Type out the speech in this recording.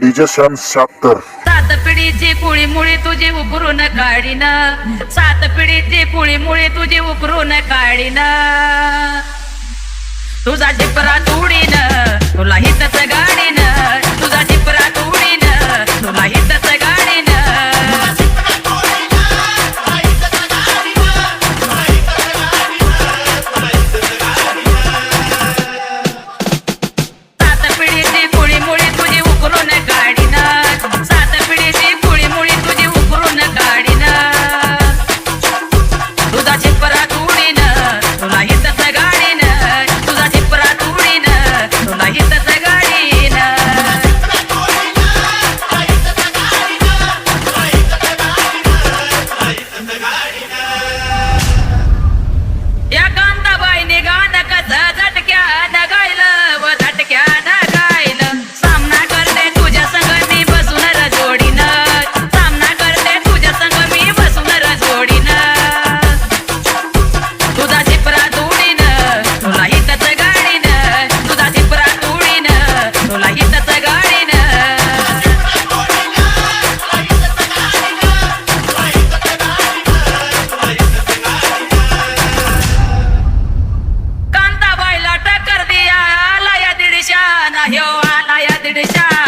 DJ Shyam 76. सात पिढीची कुळी मुळी तुझी उकरून काढीन, सात पिढीची कुळी मुळी तुझी उकरून काढीन, तुझा जिपरा तोडीन तुला हितच गाडीन, तुझा जिपरा तोडीन तुला हितच गाडीन. सात पिढीची कुळी मुळी तुझी उकरून काढीन, सात पिढीची कुळी मुळी तुझी उकरून काढीन, तुझा जिपरा तोडीन तुला हितच गाडीन, तुझा जिपरा तोडीन तुला हितच गाडीन. या कांताबाईने गाणं कसं झटक्यानं गायलं व झटक्यानं गायलं. सामना करते तुझ्या संग मी बसून र जोडीनं, सामना करते तुझ्या संग मी बसून र जोडीनं, तुझा जिपरा तोडीन तुला हितच गाडीन, तुझा जिपरा तोडीन तुला हितच गाडीन. कांताबाईला टक्कर दिया आला या दीडशान, ह्यो आला या दीडशान.